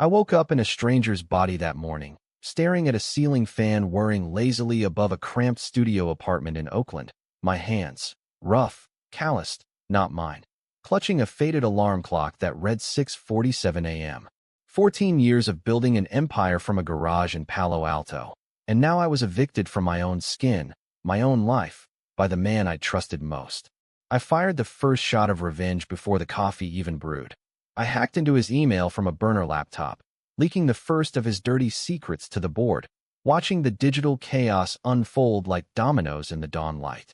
I woke up in a stranger's body that morning, staring at a ceiling fan whirring lazily above a cramped studio apartment in Oakland, my hands, rough, calloused, not mine, clutching a faded alarm clock that read 6:47 a.m. 14 years of building an empire from a garage in Palo Alto, and now I was evicted from my own skin, my own life, by the man I trusted most. I fired the first shot of revenge before the coffee even brewed. I hacked into his email from a burner laptop, leaking the first of his dirty secrets to the board, watching the digital chaos unfold like dominoes in the dawn light.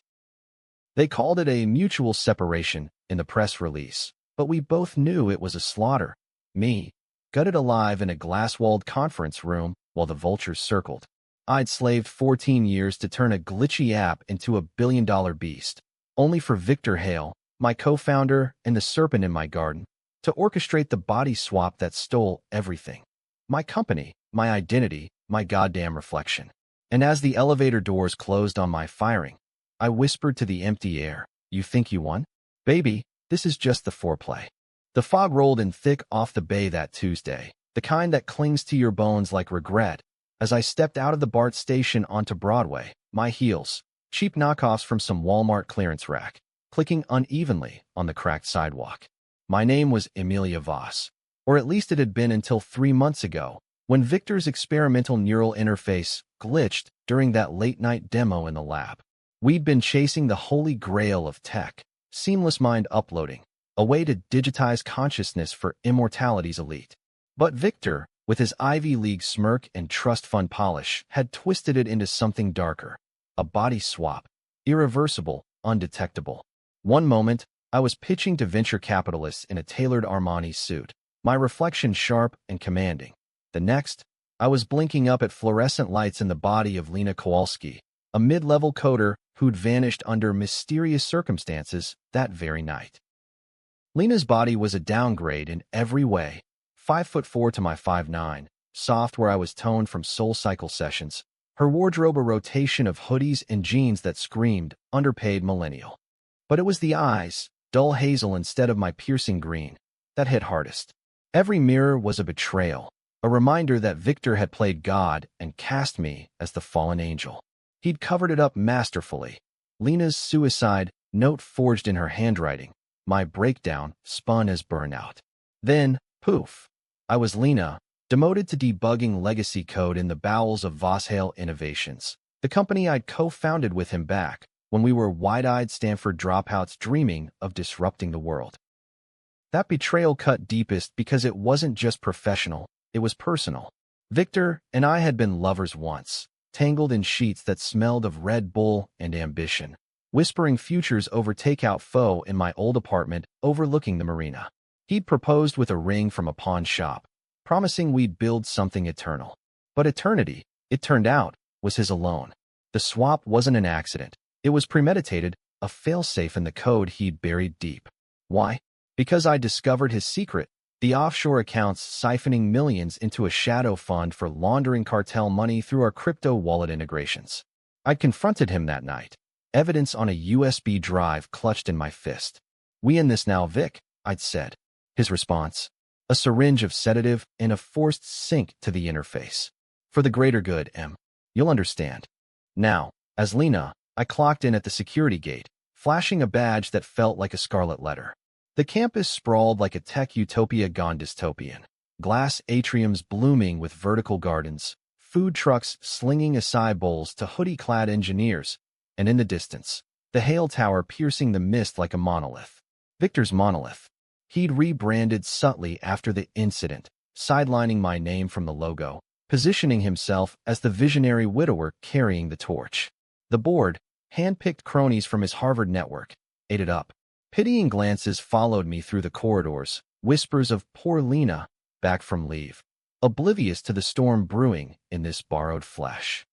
They called it a mutual separation in the press release, but we both knew it was a slaughter. Me, gutted alive in a glass-walled conference room while the vultures circled. I'd slaved 14 years to turn a glitchy app into a billion-dollar beast, only for Victor Hale, my co-founder and the serpent in my garden, to orchestrate the body swap that stole everything. My company, my identity, my goddamn reflection. And as the elevator doors closed on my firing, I whispered to the empty air, "You think you won? Baby, this is just the foreplay." The fog rolled in thick off the bay that Tuesday, the kind that clings to your bones like regret, as I stepped out of the BART station onto Broadway, my heels, cheap knockoffs from some Walmart clearance rack, clicking unevenly on the cracked sidewalk. My name was Emilia Voss, or at least it had been until 3 months ago, when Victor's experimental neural interface glitched during that late-night demo in the lab. We'd been chasing the holy grail of tech, seamless mind uploading, a way to digitize consciousness for immortality's elite. But Victor, with his Ivy League smirk and trust fund polish, had twisted it into something darker. A body swap, irreversible, undetectable. One moment, I was pitching to venture capitalists in a tailored Armani suit, my reflection sharp and commanding. The next, I was blinking up at fluorescent lights in the body of Lena Kowalski, a mid-level coder who'd vanished under mysterious circumstances that very night. Lena's body was a downgrade in every way, 5'4" to my 5'9", soft where I was toned from SoulCycle sessions, her wardrobe a rotation of hoodies and jeans that screamed underpaid millennial. But it was the eyes, dull hazel instead of my piercing green, that hit hardest. Every mirror was a betrayal, a reminder that Victor had played God and cast me as the fallen angel. He'd covered it up masterfully. Lena's suicide, note forged in her handwriting, my breakdown spun as burnout. Then, poof, I was Lena, demoted to debugging legacy code in the bowels of Vosshale Innovations, the company I'd co-founded with him back when we were wide-eyed Stanford dropouts dreaming of disrupting the world. That betrayal cut deepest because it wasn't just professional, it was personal. Victor and I had been lovers once, tangled in sheets that smelled of Red Bull and ambition, whispering futures over takeout pho in my old apartment overlooking the marina. He'd proposed with a ring from a pawn shop, promising we'd build something eternal. But eternity, it turned out, was his alone. The swap wasn't an accident. It was premeditated, a failsafe in the code he'd buried deep. Why? Because I discovered his secret, the offshore accounts siphoning millions into a shadow fund for laundering cartel money through our crypto wallet integrations. I'd confronted him that night, evidence on a USB drive clutched in my fist. "We in this now, Vic," I'd said. His response? A syringe of sedative and a forced sync to the interface. "For the greater good, Em. You'll understand." Now, as Lena, I clocked in at the security gate, flashing a badge that felt like a scarlet letter. The campus sprawled like a tech utopia gone dystopian. Glass atriums blooming with vertical gardens, food trucks slinging acai bowls to hoodie-clad engineers, and in the distance, the Hale Tower piercing the mist like a monolith. Victor's monolith. He'd rebranded subtly after the incident, sidelining my name from the logo, positioning himself as the visionary widower carrying the torch. The board, hand-picked cronies from his Harvard network, ate it up. Pitying glances followed me through the corridors, whispers of "poor Lena," back from leave, oblivious to the storm brewing in this borrowed flesh.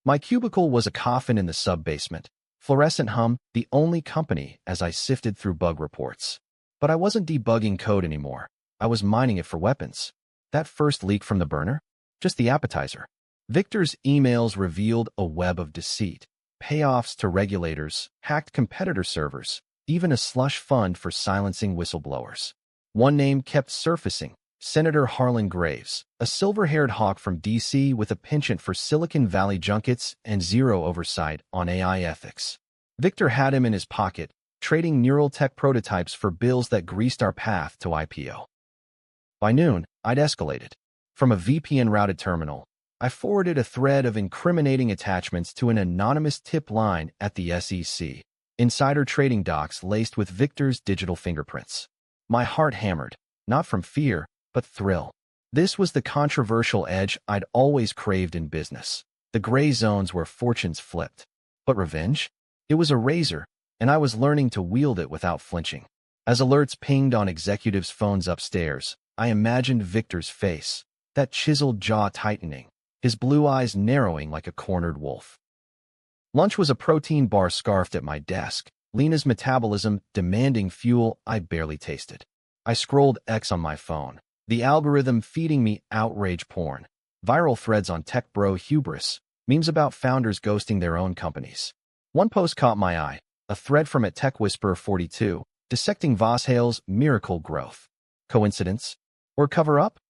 My cubicle was a coffin in the sub-basement, fluorescent hum the only company as I sifted through bug reports. But I wasn't debugging code anymore. I was mining it for weapons. That first leak from the burner? Just the appetizer. Victor's emails revealed a web of deceit, payoffs to regulators, hacked competitor servers, even a slush fund for silencing whistleblowers. One name kept surfacing, Senator Harlan Graves, a silver-haired hawk from D.C. with a penchant for Silicon Valley junkets and zero oversight on AI ethics. Victor had him in his pocket, trading neural tech prototypes for bills that greased our path to IPO. By noon, I'd escalated. From a VPN-routed terminal, I forwarded a thread of incriminating attachments to an anonymous tip line at the SEC, insider trading docs laced with Victor's digital fingerprints. My heart hammered, not from fear, but thrill. This was the controversial edge I'd always craved in business, the gray zones where fortunes flipped. But revenge? It was a razor, and I was learning to wield it without flinching. As alerts pinged on executives' phones upstairs, I imagined Victor's face, that chiseled jaw tightening, his blue eyes narrowing like a cornered wolf. Lunch was a protein bar scarfed at my desk, Lena's metabolism demanding fuel I barely tasted. I scrolled X on my phone, the algorithm feeding me outrage porn, viral threads on tech bro hubris, memes about founders ghosting their own companies. One post caught my eye, a thread from @TechWhisperer42, dissecting Voshail's miracle growth. Coincidence? Or cover-up?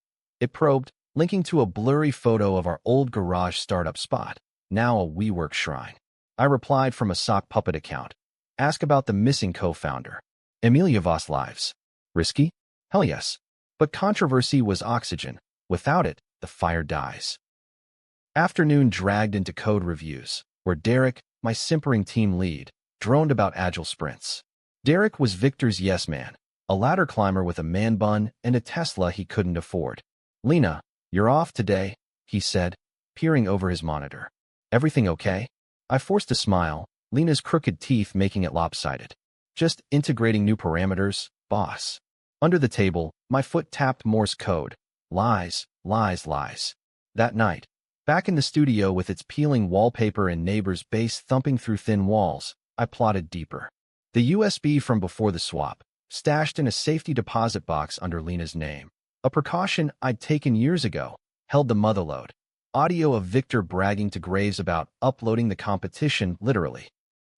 It probed, linking to a blurry photo of our old garage startup spot, now a WeWork shrine. I replied from a sock puppet account. Ask about the missing co-founder. Amelia Voss lives. Risky? Hell yes. But controversy was oxygen. Without it, the fire dies. Afternoon dragged into code reviews, where Derek, my simpering team lead, droned about agile sprints. Derek was Victor's yes man, a ladder climber with a man bun and a Tesla he couldn't afford. Lena, you're off today, he said, peering over his monitor. Everything okay? I forced a smile, Lena's crooked teeth making it lopsided. Just integrating new parameters, boss. Under the table, my foot tapped Morse code. Lies, lies, lies. That night, back in the studio with its peeling wallpaper and neighbor's bass thumping through thin walls, I plotted deeper. The USB from before the swap, stashed in a safety deposit box under Lena's name. A precaution I'd taken years ago, held the motherlode. Audio of Victor bragging to Graves about uploading the competition literally.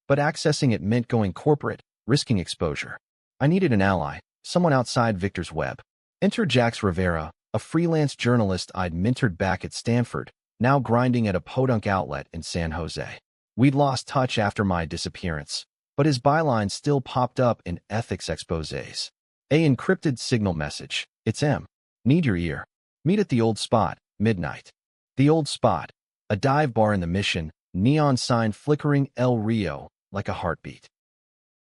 But accessing it meant going corporate, risking exposure. I needed an ally, someone outside Victor's web. Enter Jax Rivera, a freelance journalist I'd mentored back at Stanford, now grinding at a podunk outlet in San Jose. We'd lost touch after my disappearance, but his byline still popped up in ethics exposés. A encrypted signal message. It's M. Need your ear. Meet at the old spot, midnight. The old spot, a dive bar in the Mission, neon sign flickering El Rio like a heartbeat.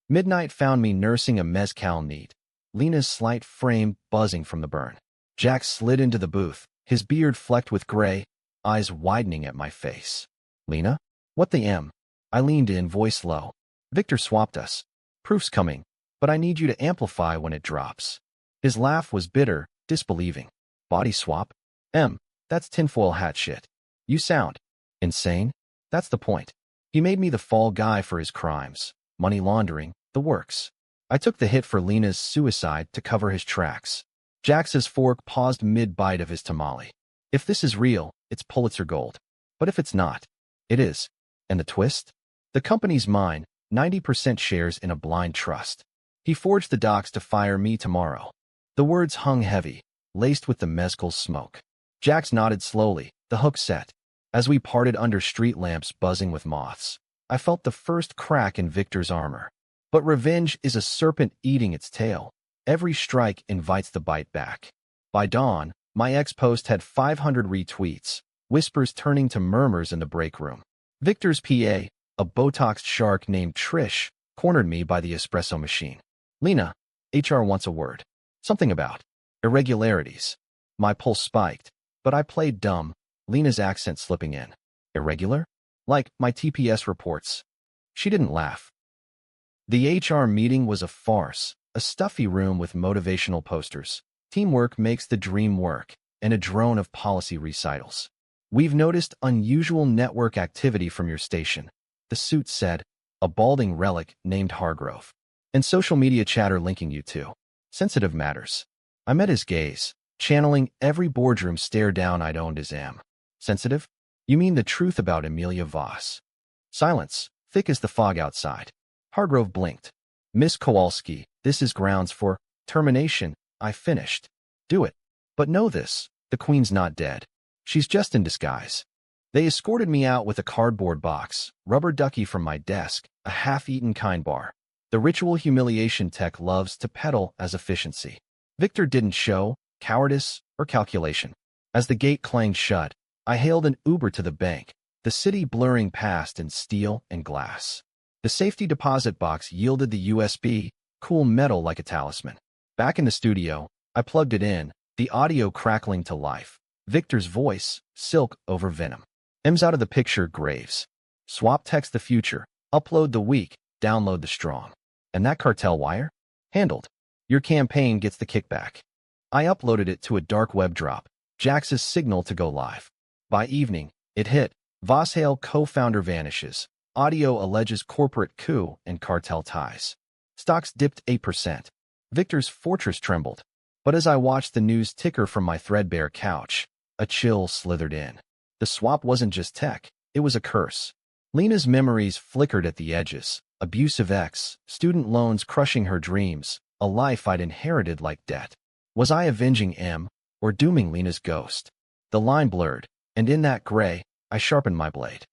Midnight found me nursing a mezcal neat, Lena's slight frame buzzing from the burn. Jack slid into the booth, his beard flecked with gray, eyes widening at my face. Lena? What the M? I leaned in, voice low. Victor swapped us. Proof's coming, but I need you to amplify when it drops. His laugh was bitter, disbelieving. Body swap? M. That's tinfoil hat shit. You sound insane? That's the point. He made me the fall guy for his crimes. Money laundering, the works. I took the hit for Lena's suicide to cover his tracks. Jax's fork paused mid-bite of his tamale. If this is real, it's Pulitzer gold. But if it's not, it is. And the twist? The company's mine, 90% shares in a blind trust. He forged the docs to fire me tomorrow. The words hung heavy, laced with the mezcal smoke. Jax nodded slowly, the hook set. As we parted under street lamps buzzing with moths, I felt the first crack in Victor's armor. But revenge is a serpent eating its tail. Every strike invites the bite back. By dawn, my ex-post had 500 retweets, whispers turning to murmurs in the break room. Victor's PA, a Botoxed shark named Trish, cornered me by the espresso machine. Lena, HR wants a word. Something about irregularities. My pulse spiked, but I played dumb, Lena's accent slipping in. Irregular? Like my TPS reports. She didn't laugh. The HR meeting was a farce, a stuffy room with motivational posters. Teamwork makes the dream work, and a drone of policy recitals. We've noticed unusual network activity from your station, the suit said, a balding relic named Hargrove. And social media chatter linking you to sensitive matters. I met his gaze, channeling every boardroom stare down I'd owned as M. Sensitive? You mean the truth about Amelia Voss? Silence, thick as the fog outside. Hargrove blinked. Miss Kowalski, this is grounds for termination, I finished. Do it. But know this, the queen's not dead. She's just in disguise. They escorted me out with a cardboard box, rubber ducky from my desk, a half-eaten kind bar. The ritual humiliation tech loves to peddle as efficiency. Victor didn't show cowardice or calculation. As the gate clanged shut, I hailed an Uber to the bank, the city blurring past in steel and glass. The safety deposit box yielded the USB, cool metal like a talisman. Back in the studio, I plugged it in, the audio crackling to life. Victor's voice, silk over venom. M's out of the picture, Graves. Swap text the future, upload the weak, download the strong. And that cartel wire? Handled. Your campaign gets the kickback. I uploaded it to a dark web drop, Jax's signal to go live. By evening, it hit. Voshail co-founder vanishes. Audio alleges corporate coup and cartel ties. Stocks dipped 8%. Victor's fortress trembled. But as I watched the news ticker from my threadbare couch, a chill slithered in. The swap wasn't just tech, it was a curse. Lena's memories flickered at the edges. Abusive ex, student loans crushing her dreams, a life I'd inherited like debt. Was I avenging M, or dooming Lena's ghost? The line blurred, and in that gray, I sharpened my blade.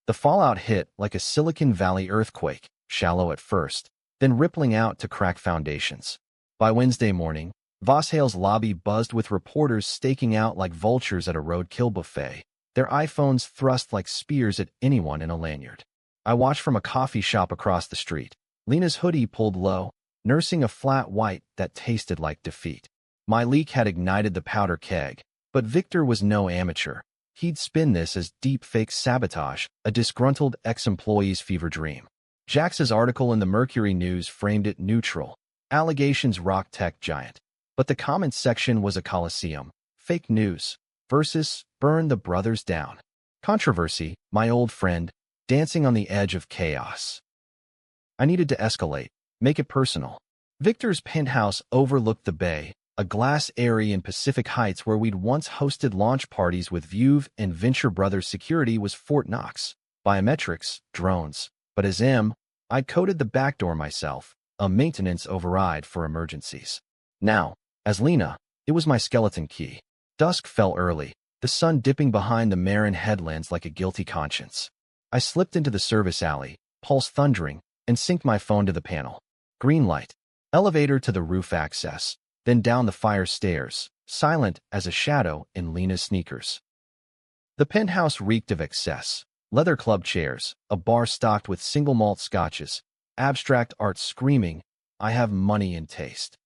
The fallout hit like a Silicon Valley earthquake, shallow at first, then rippling out to crack foundations. By Wednesday morning, Voshail's lobby buzzed with reporters staking out like vultures at a roadkill buffet, their iPhones thrust like spears at anyone in a lanyard. I watched from a coffee shop across the street, Lena's hoodie pulled low, nursing a flat white that tasted like defeat. My leak had ignited the powder keg, but Victor was no amateur. He'd spin this as deep-fake sabotage, a disgruntled ex-employee's fever dream. Jax's article in the Mercury News framed it neutral. Allegations rock tech giant. But the comments section was a coliseum. Fake news versus burn the brothers down. Controversy, my old friend, dancing on the edge of chaos. I needed to escalate, make it personal. Victor's penthouse overlooked the bay, a glass area in Pacific Heights where we'd once hosted launch parties with Vuve and Venture Brothers. Security was Fort Knox. Biometrics, drones. But as M, I'd coded the backdoor myself, a maintenance override for emergencies. Now, as Lena, it was my skeleton key. Dusk fell early, the sun dipping behind the Marin headlands like a guilty conscience. I slipped into the service alley, pulse thundering, and synced my phone to the panel. Green light. Elevator to the roof access, then down the fire stairs, silent as a shadow in Lena's sneakers. The penthouse reeked of excess. Leather club chairs, a bar stocked with single malt scotches, abstract art screaming, I have money and taste.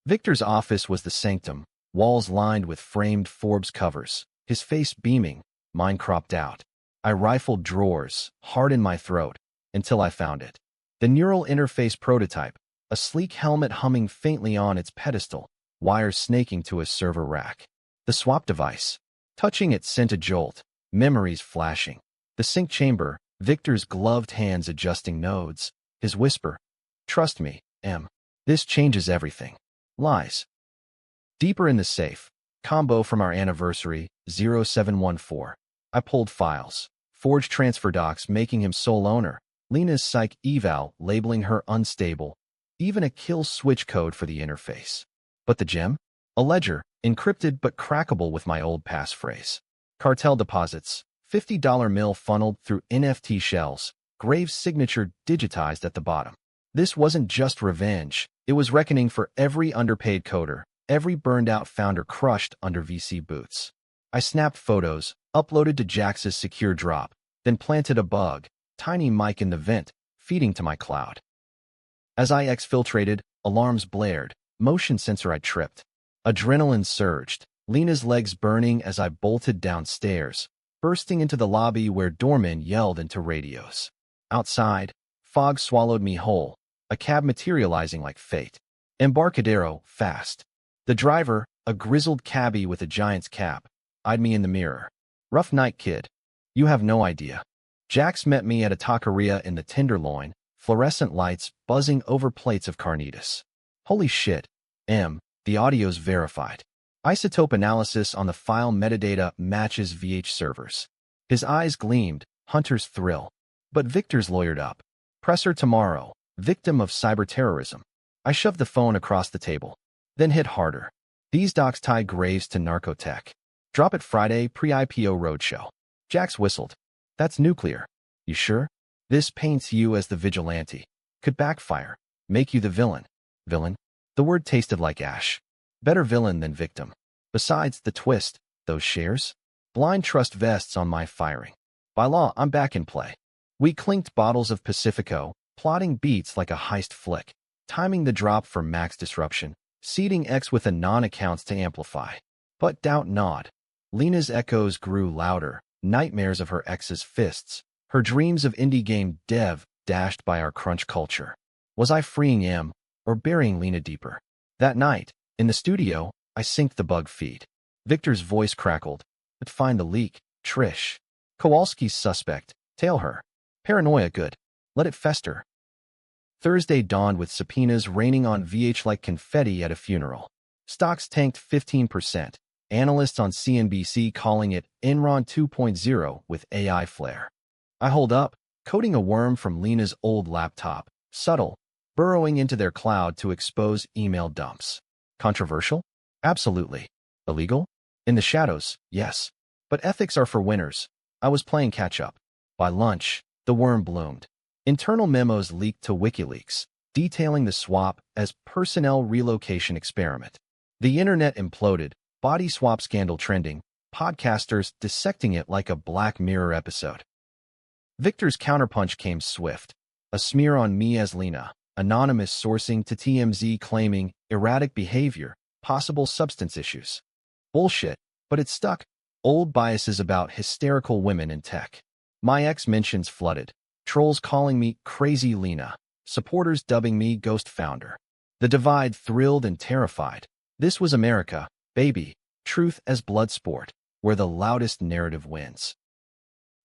Victor's office was the sanctum, walls lined with framed Forbes covers, his face beaming, mine cropped out. I rifled drawers, hard in my throat, until I found it. The neural interface prototype, a sleek helmet humming faintly on its pedestal, wires snaking to a server rack. The swap device. Touching it sent a jolt, memories flashing. The sync chamber, Victor's gloved hands adjusting nodes, his whisper, trust me, M. This changes everything. Lies. Deeper in the safe, combo from our anniversary, 0714. I pulled files, forged transfer docs making him sole owner, Lena's psych eval labeling her unstable, even a kill switch code for the interface. But the gem? A ledger, encrypted but crackable with my old passphrase. Cartel deposits, $50 mill funneled through NFT shells, Graves' signature digitized at the bottom. This wasn't just revenge, it was reckoning for every underpaid coder, every burned-out founder crushed under VC boots. I snapped photos, uploaded to Jax's secure drop, then planted a bug, tiny mic in the vent, feeding to my cloud. As I exfiltrated, alarms blared, motion sensor I tripped. Adrenaline surged, Lena's legs burning as I bolted downstairs, bursting into the lobby where doormen yelled into radios. Outside, fog swallowed me whole, a cab materializing like fate. Embarcadero, fast. The driver, a grizzled cabbie with a giant's cap, eyed me in the mirror. Rough night, kid. You have no idea. Jax met me at a taqueria in the Tenderloin, fluorescent lights buzzing over plates of carnitas. Holy shit, M, the audio's verified. Isotope analysis on the file metadata matches VH servers. His eyes gleamed, Hunter's thrill. But Victor's lawyered up. Presser tomorrow, victim of cyber terrorism. I shoved the phone across the table, then hit harder. These docs tie Graves to narcotech. Drop it Friday, pre-IPO roadshow. Jax whistled. That's nuclear. You sure? This paints you as the vigilante. Could backfire. Make you the villain. Villain? The word tasted like ash. Better villain than victim. Besides, the twist, those shares? Blind trust vests on my firing. By law, I'm back in play. We clinked bottles of Pacifico, plotting beats like a heist flick, timing the drop for max disruption, seeding X with a non-accounts to amplify. But doubt not. Lena's echoes grew louder, nightmares of her ex's fists, her dreams of indie game dev dashed by our crunch culture. Was I freeing M, or burying Lena deeper? That night, in the studio, I synced the bug feed. Victor's voice crackled. But find the leak, Trish. Kowalski's suspect, tail her. Paranoia good. Let it fester. Thursday dawned with subpoenas raining on VH like confetti at a funeral. Stocks tanked 15%. Analysts on CNBC calling it Enron 2.0 with AI flair. I hold up, coding a worm from Lena's old laptop, subtle, burrowing into their cloud to expose email dumps. Controversial? Absolutely. Illegal? In the shadows, yes. But ethics are for winners. I was playing catch-up. By lunch, the worm bloomed. Internal memos leaked to WikiLeaks, detailing the swap as personnel relocation experiment. The internet imploded, body swap scandal trending, podcasters dissecting it like a Black Mirror episode. Victor's counterpunch came swift. A smear on me as Lena, anonymous sourcing to TMZ claiming erratic behavior, possible substance issues. Bullshit, but it stuck. Old biases about hysterical women in tech. My ex mentions flooded. Trolls calling me Crazy Lena. Supporters dubbing me Ghost Founder. The divide thrilled and terrified. This was America, baby. Truth as blood sport, where the loudest narrative wins.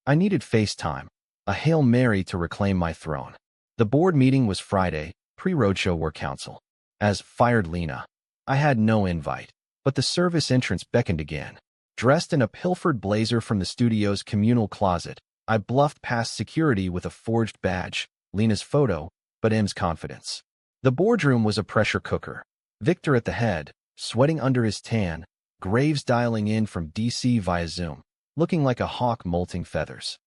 I needed FaceTime, a Hail Mary to reclaim my throne. The board meeting was Friday, pre-roadshow war council. As fired Lena, I had no invite, but the service entrance beckoned again. Dressed in a pilfered blazer from the studio's communal closet, I bluffed past security with a forged badge, Lena's photo, but M's confidence. The boardroom was a pressure cooker. Victor at the head, sweating under his tan, Graves dialing in from DC via Zoom, looking like a hawk molting feathers.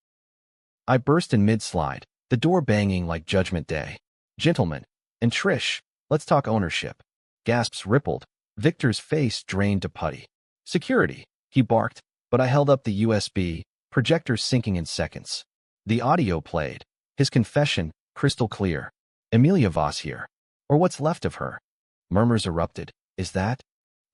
I burst in mid-slide, the door banging like Judgment Day. Gentlemen, and Trish, let's talk ownership. Gasps rippled. Victor's face drained to putty. Security, he barked, but I held up the USB, projector syncing in seconds. The audio played. His confession, crystal clear. Amelia Voss here. Or what's left of her. Murmurs erupted. Is that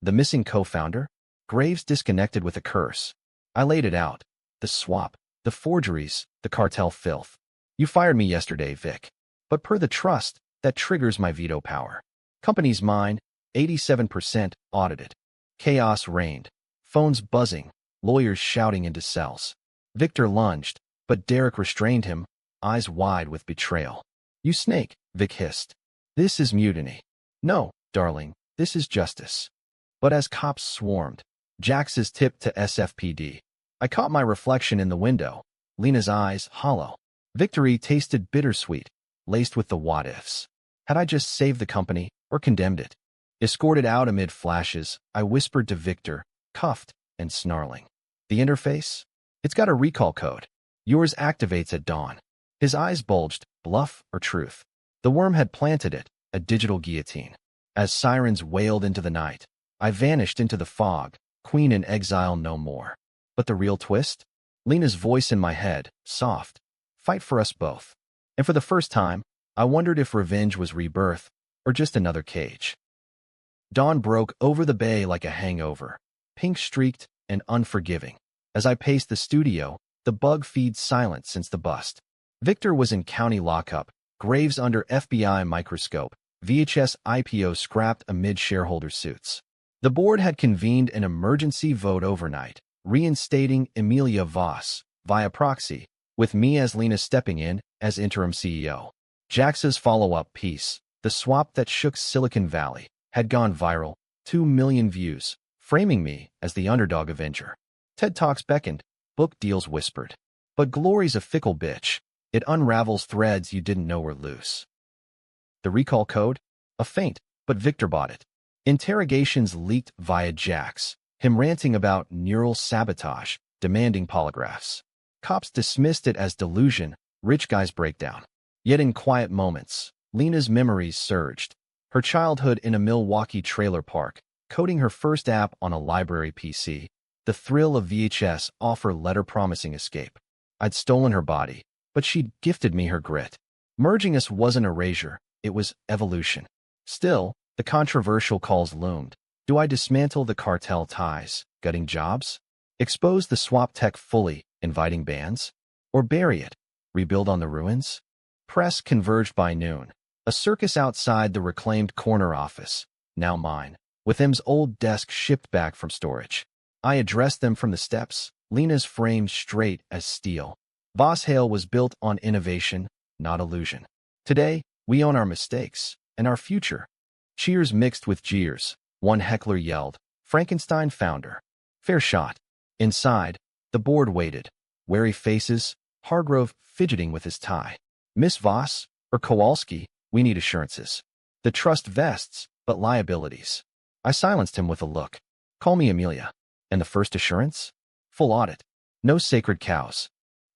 the missing co-founder? Graves disconnected with a curse. I laid it out. The swap, the forgeries, the cartel filth. You fired me yesterday, Vic. But per the trust, that triggers my veto power. Company's mine, 87% audited. Chaos reigned. Phones buzzing, lawyers shouting into cells. Victor lunged, but Derek restrained him, eyes wide with betrayal. You snake, Vic hissed. This is mutiny. No, darling, this is justice. But as cops swarmed, Jax's tip to SFPD. I caught my reflection in the window, Lena's eyes hollow. Victory tasted bittersweet, laced with the what-ifs. Had I just saved the company or condemned it? Escorted out amid flashes, I whispered to Victor, cuffed and snarling. The interface? It's got a recall code. Yours activates at dawn. His eyes bulged, bluff or truth. The worm had planted it, a digital guillotine. As sirens wailed into the night, I vanished into the fog, queen in exile no more. But the real twist? Lena's voice in my head, soft. Fight for us both. And for the first time, I wondered if revenge was rebirth or just another cage. Dawn broke over the bay like a hangover, pink-streaked and unforgiving. As I paced the studio, the bug feed silent since the bust. Victor was in county lockup, Graves under FBI microscope, VHS IPO scrapped amid shareholder suits. The board had convened an emergency vote overnight, reinstating Amelia Voss, via proxy, with me as Lena stepping in as interim CEO. Jax's follow-up piece, the swap that shook Silicon Valley, had gone viral, 2 million views, framing me as the underdog avenger. TED Talks beckoned, book deals whispered. But glory's a fickle bitch. It unravels threads you didn't know were loose. The recall code? A feint, but Victor bought it. Interrogations leaked via Jax, him ranting about neural sabotage, demanding polygraphs. Cops dismissed it as delusion, rich guy's breakdown. Yet in quiet moments, Lena's memories surged. Her childhood in a Milwaukee trailer park, coding her first app on a library PC, the thrill of VHS offer letter promising escape. I'd stolen her body, but she'd gifted me her grit. Merging us wasn't erasure, it was evolution. Still, the controversial calls loomed. Do I dismantle the cartel ties, gutting jobs? Expose the swap tech fully, inviting bans? Or bury it, rebuild on the ruins? Press converged by noon. A circus outside the reclaimed corner office, now mine, with M's old desk shipped back from storage. I addressed them from the steps, Lena's frame straight as steel. Boss Hale was built on innovation, not illusion. Today, we own our mistakes and our future. Cheers mixed with jeers. One heckler yelled, Frankenstein founder. Fair shot. Inside, the board waited. Wary faces, Hargrove fidgeting with his tie. Miss Voss, or Kowalski, we need assurances. The trust vests, but liabilities. I silenced him with a look. Call me Amelia. And the first assurance? Full audit. No sacred cows.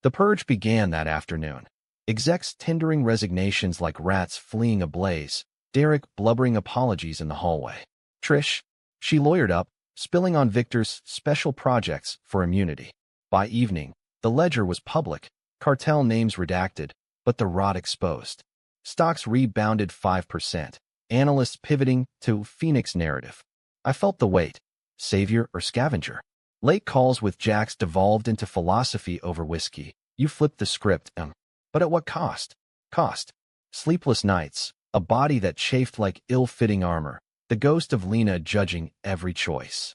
The purge began that afternoon. Execs tendering resignations like rats fleeing a blaze, Derek blubbering apologies in the hallway. Trish, she lawyered up, spilling on Victor's special projects for immunity. By evening, the ledger was public, cartel names redacted, but the rot exposed. Stocks rebounded 5%, analysts pivoting to Phoenix narrative. I felt the weight, savior or scavenger. Late calls with Jax devolved into philosophy over whiskey. You flipped the script, but at what cost? Cost. Sleepless nights, a body that chafed like ill-fitting armor, the ghost of Lena judging every choice.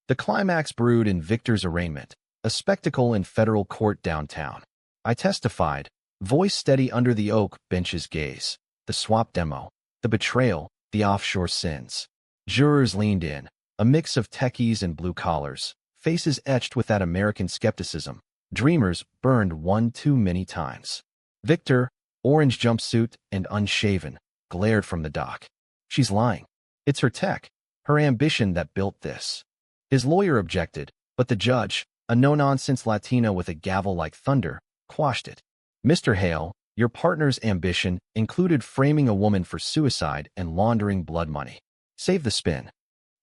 The climax brewed in Victor's arraignment, a spectacle in federal court downtown. I testified, voice steady under the oak bench's gaze, the swap demo, the betrayal, the offshore sins. Jurors leaned in, a mix of techies and blue collars, faces etched with that American skepticism. Dreamers burned one too many times. Victor, orange jumpsuit and unshaven, glared from the dock. She's lying. It's her tech, her ambition that built this. His lawyer objected, but the judge, a no-nonsense Latina with a gavel like thunder, quashed it. Mr. Hale, your partner's ambition included framing a woman for suicide and laundering blood money. Save the spin.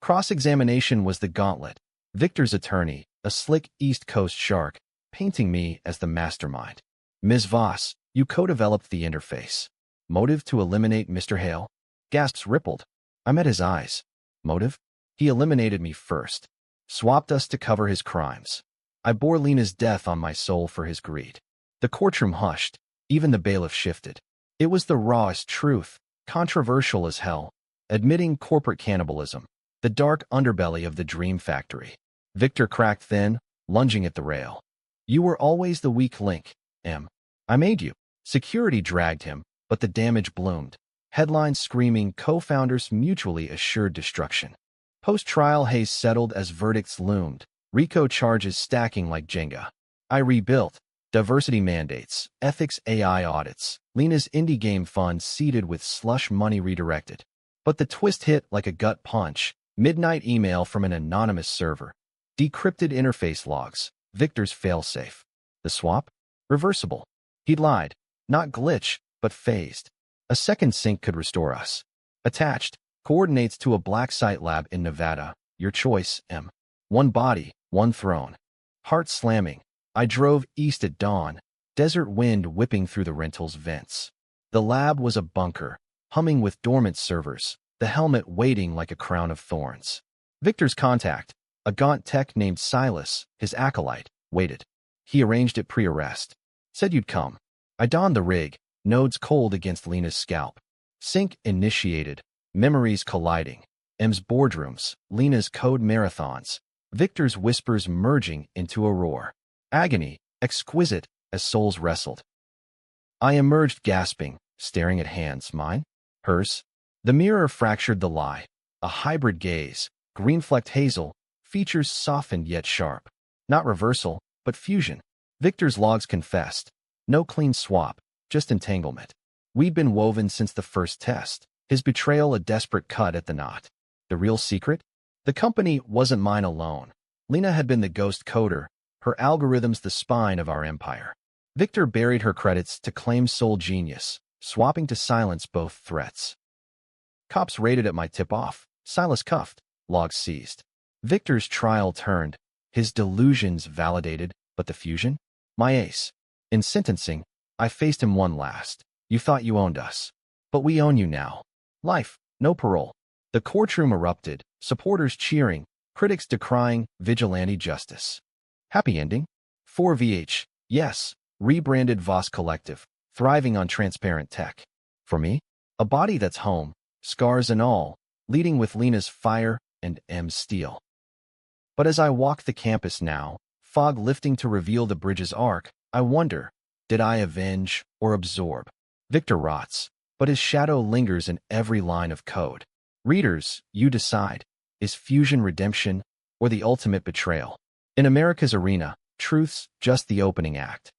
Cross-examination was the gauntlet. Victor's attorney, a slick East Coast shark, painting me as the mastermind. Ms. Voss, you co-developed the interface. Motive to eliminate Mr. Hale? Gasps rippled. I met his eyes. Motive? He eliminated me first. Swapped us to cover his crimes. I bore Lena's death on my soul for his greed. The courtroom hushed. Even the bailiff shifted. It was the rawest truth, controversial as hell, admitting corporate cannibalism, the dark underbelly of the dream factory. Victor cracked then, lunging at the rail. You were always the weak link, M. I made you. Security dragged him, but the damage bloomed. Headlines screaming co-founders mutually assured destruction. Post-trial haze settled as verdicts loomed, RICO charges stacking like Jenga. I rebuilt. Diversity mandates, ethics AI audits, Lena's indie game fund seeded with slush money redirected. But the twist hit like a gut punch. Midnight email from an anonymous server. Decrypted interface logs. Victor's failsafe. The swap? Reversible. He'd lied. Not glitch, but phased. A second sync could restore us. Attached. Coordinates to a black site lab in Nevada. Your choice, M. One body, one throne. Heart slamming. I drove east at dawn, desert wind whipping through the rental's vents. The lab was a bunker, humming with dormant servers, the helmet waiting like a crown of thorns. Victor's contact, a gaunt tech named Silas, his acolyte, waited. He arranged it pre-arrest. Said you'd come. I donned the rig, nodes cold against Lena's scalp. Sync initiated, memories colliding. M's boardrooms, Lena's code marathons, Victor's whispers merging into a roar. Agony, exquisite, as souls wrestled. I emerged gasping, staring at hands, mine, hers. The mirror fractured the lie. A hybrid gaze, green-flecked hazel, features softened yet sharp. Not reversal, but fusion. Victor's logs confessed. No clean swap, just entanglement. We'd been woven since the first test, his betrayal a desperate cut at the knot. The real secret? The company wasn't mine alone. Lena had been the ghost coder, her algorithms the spine of our empire. Victor buried her credits to claim sole genius, swapping to silence both threats. Cops raided at my tip-off. Silas cuffed, logs seized. Victor's trial turned, his delusions validated, but the fusion? My ace. In sentencing, I faced him one last. You thought you owned us. But we own you now. Life, no parole. The courtroom erupted, supporters cheering, critics decrying vigilante justice. Happy ending? 4VH, yes, rebranded Voss Collective, thriving on transparent tech. For me, a body that's home, scars and all, leading with Lena's fire and M's steel. But as I walk the campus now, fog lifting to reveal the bridge's arc, I wonder, did I avenge or absorb? Victor rots, but his shadow lingers in every line of code. Readers, you decide. Is fusion redemption or the ultimate betrayal? In America's arena, truth's just the opening act.